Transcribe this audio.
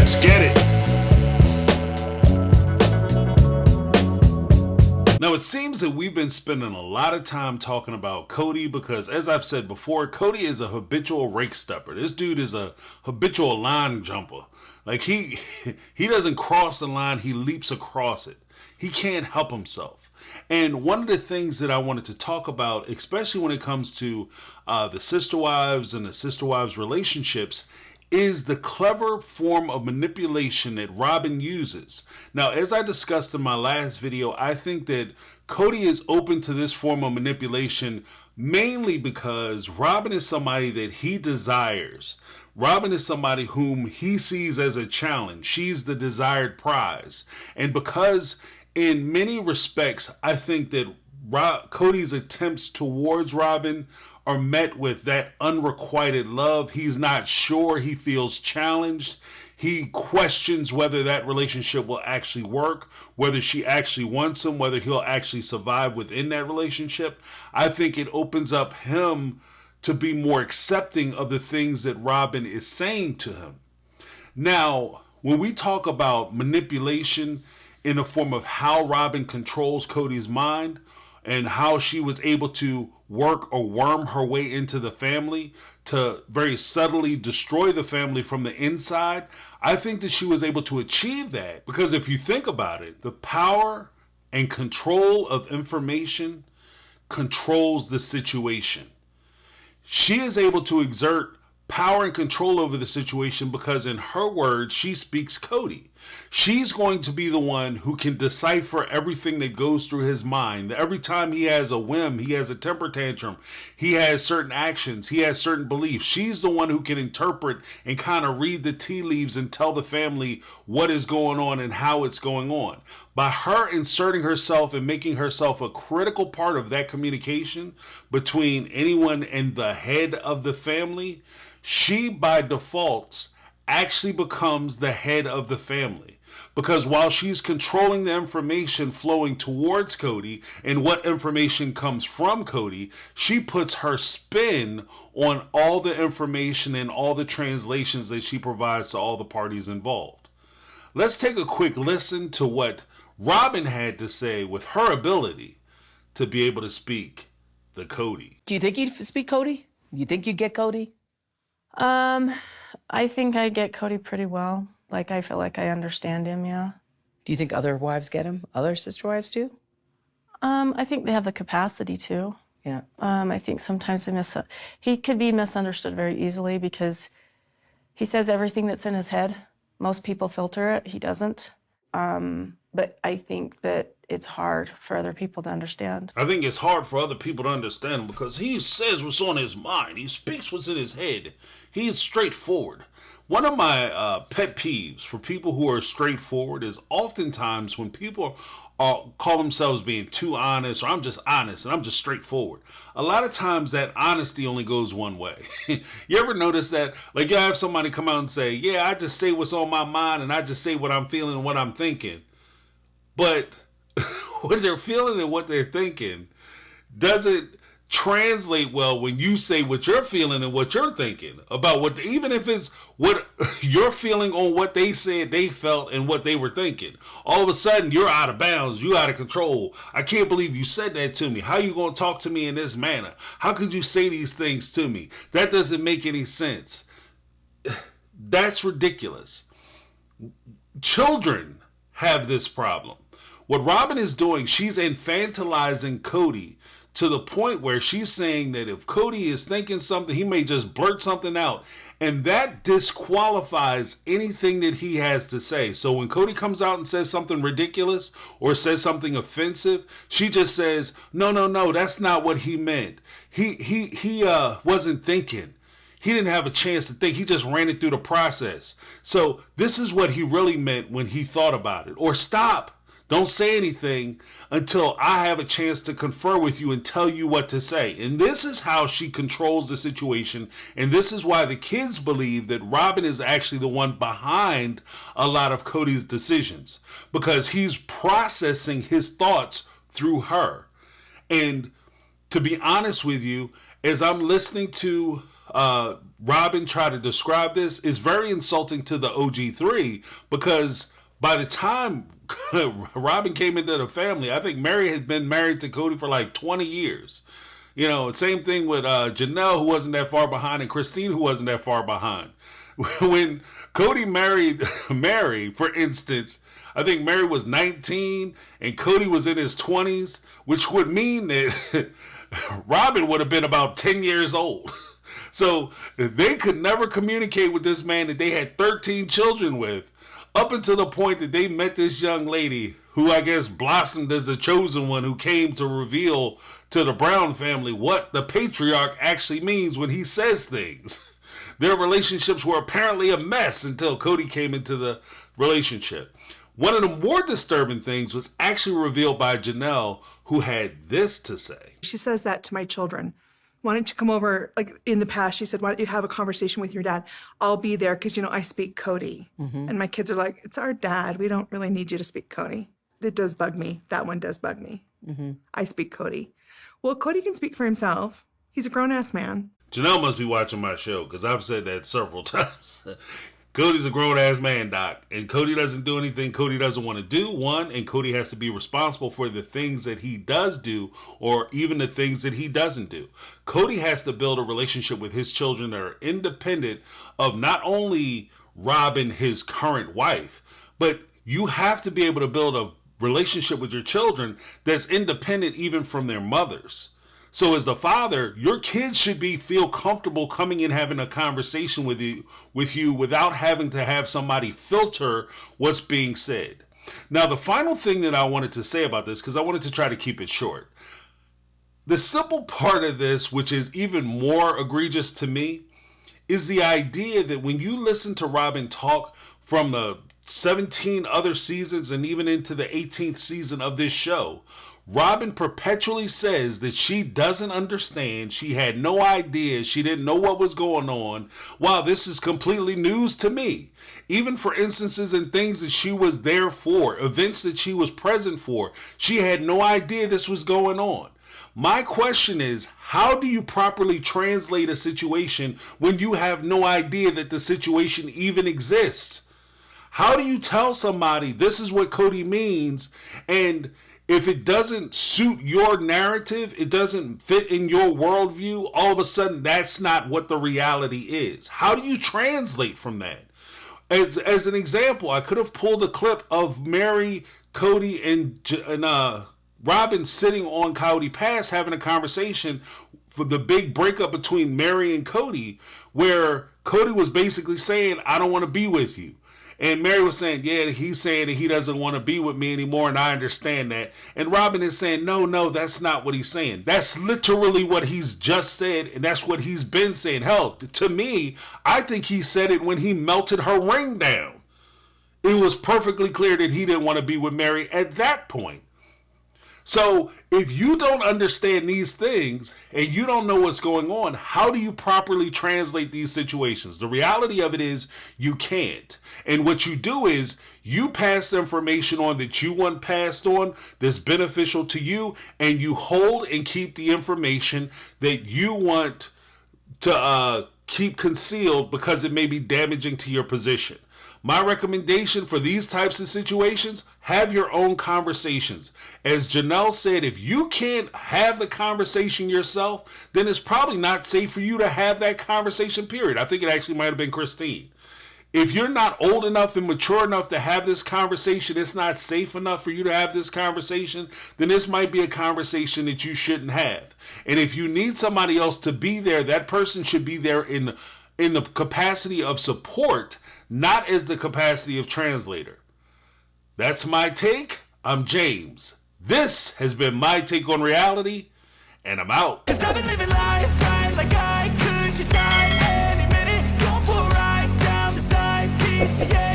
Let's get it. Now, it seems that we've been spending a lot of time talking about Kody because, as I've said before, Kody is a habitual rake stepper. This dude is a habitual line jumper. Like, he doesn't cross the line, he leaps across it. He can't help himself. And one of the things that I wanted to talk about, especially when it comes to the sister wives and the sister wives relationships, is the clever form of manipulation that Robyn uses. Now, as I discussed in my last video, I think that Kody is open to this form of manipulation mainly because Robyn is somebody that he desires. Robyn is somebody whom he sees as a challenge. She's the desired prize. And because in many respects, I think that Kody's attempts towards Robyn are met with that unrequited love. He's not sure. He feels challenged. He questions whether that relationship will actually work, whether she actually wants him, whether he'll actually survive within that relationship. I think it opens up him to be more accepting of the things that Robyn is saying to him. Now, when we talk about manipulation in the form of how Robyn controls Kody's mind and how she was able to work or worm her way into the family to very subtly destroy the family from the inside, I think that she was able to achieve that because if you think about it, the power and control of information controls the situation. She is able to exert power and control over the situation because in her words, she speaks Kody. She's going to be the one who can decipher everything that goes through his mind. Every time he has a whim, he has a temper tantrum, he has certain actions, he has certain beliefs. She's the one who can interpret and kind of read the tea leaves and tell the family what is going on and how it's going on. By her inserting herself and making herself a critical part of that communication between anyone and the head of the family, she by default actually becomes the head of the family. Because while she's controlling the information flowing towards Kody and what information comes from Kody, she puts her spin on all the information and all the translations that she provides to all the parties involved. Let's take a quick listen to what Robyn had to say with her ability to be able to speak the Kody. Do you think you'd speak Kody? You think you'd get Kody? I think I get Kody pretty well. Like, I feel like I understand him, yeah. Do you think other wives get him? Other sister wives do? I think they have the capacity to. Yeah. I think sometimes he could be misunderstood very easily because he says everything that's in his head. Most people filter it, he doesn't. But I think that it's hard for other people to understand. I think it's hard for other people to understand because he says what's on his mind. He speaks what's in his head. He's straightforward. One of my pet peeves for people who are straightforward is oftentimes when people call themselves being too honest, or I'm just honest and I'm just straightforward. A lot of times that honesty only goes one way. You ever notice that? Like you have somebody come out and say, yeah, I just say what's on my mind and I just say what I'm feeling and what I'm thinking. But what they're feeling and what they're thinking doesn't translate well when you say what you're feeling and what you're thinking about what, even if it's what you're feeling on what they said they felt and what they were thinking. All of a sudden you're out of bounds, you out of control. I can't believe you said that to me. How you gonna talk to me in this manner? How could you say these things to me? That doesn't make any sense. That's ridiculous. Children have this problem. What Robyn is doing, she's infantilizing Kody to the point where she's saying that if Kody is thinking something, he may just blurt something out. And that disqualifies anything that he has to say. So when Kody comes out and says something ridiculous or says something offensive, she just says, no, that's not what he meant. He wasn't thinking. He didn't have a chance to think. He just ran it through the process. So this is what he really meant when he thought about it. Or stop. Don't say anything until I have a chance to confer with you and tell you what to say. And this is how she controls the situation. And this is why the kids believe that Robyn is actually the one behind a lot of Kody's decisions. Because he's processing his thoughts through her. And to be honest with you, as I'm listening to Robyn tried to describe this is very insulting to the OG3, because by the time Robyn came into the family, I think Mary had been married to Kody for like 20 years. You know, same thing with Janelle, who wasn't that far behind, and Christine, who wasn't that far behind. When Kody married Mary, for instance, I think Mary was 19 and Kody was in his 20s, which would mean that Robyn would have been about 10 years old. So they could never communicate with this man that they had 13 children with, up until the point that they met this young lady who I guess blossomed as the chosen one, who came to reveal to the Brown family what the patriarch actually means when he says things. Their relationships were apparently a mess until Kody came into the relationship. One of the more disturbing things was actually revealed by Janelle, who had this to say. She says that to my children. Why don't you come over, like in the past, she said, why don't you have a conversation with your dad? I'll be there because, you know, I speak Kody. And my kids are like, it's our dad. We don't really need you to speak Kody. It does bug me. That one does bug me. I speak Kody. Well, Kody can speak for himself. He's a grown-ass man. Janelle must be watching my show, because I've said that several times. Cody's a grown-ass man, Doc, and Kody doesn't do anything Kody doesn't want to do, one, and Kody has to be responsible for the things that he does do, or even the things that he doesn't do. Kody has to build a relationship with his children that are independent of not only Robyn, his current wife, but you have to be able to build a relationship with your children that's independent even from their mothers. So as the father, your kids should feel comfortable coming in having a conversation with you without having to have somebody filter what's being said. Now, the final thing that I wanted to say about this, because I wanted to try to keep it short. The simple part of this, which is even more egregious to me, is the idea that when you listen to Robyn talk from the 17 other seasons and even into the 18th season of this show, Robyn perpetually says that she doesn't understand, she had no idea, she didn't know what was going on. Wow, this is completely news to me. Even for instances and things that she was there for, events that she was present for, she had no idea this was going on. My question is, how do you properly translate a situation when you have no idea that the situation even exists? How do you tell somebody this is what Kody means, and if it doesn't suit your narrative, it doesn't fit in your worldview, all of a sudden that's not what the reality is? How do you translate from that? As an example, I could have pulled a clip of Mary, Kody, and Robyn sitting on Coyote Pass having a conversation for the big breakup between Mary and Kody, where Kody was basically saying, I don't want to be with you. And Mary was saying, yeah, he's saying that he doesn't want to be with me anymore, and I understand that. And Robyn is saying, no, that's not what he's saying. That's literally what he's just said, and that's what he's been saying. Hell, to me, I think he said it when he melted her ring down. It was perfectly clear that he didn't want to be with Mary at that point. So if you don't understand these things and you don't know what's going on, how do you properly translate these situations? The reality of it is you can't. And what you do is you pass the information on that you want passed on that's beneficial to you, and you hold and keep the information that you want to keep concealed because it may be damaging to your position. My recommendation for these types of situations, have your own conversations. As Janelle said, if you can't have the conversation yourself, then it's probably not safe for you to have that conversation, period. I think it actually might have been Christine. If you're not old enough and mature enough to have this conversation, it's not safe enough for you to have this conversation, then this might be a conversation that you shouldn't have. And if you need somebody else to be there, that person should be there in the capacity of support, not as the capacity of translator. That's my take. I'm James. This has been My Take on Reality, and I'm out. 'Cause I've been living life right like I could just die any minute. Going for a ride down the side, PCA.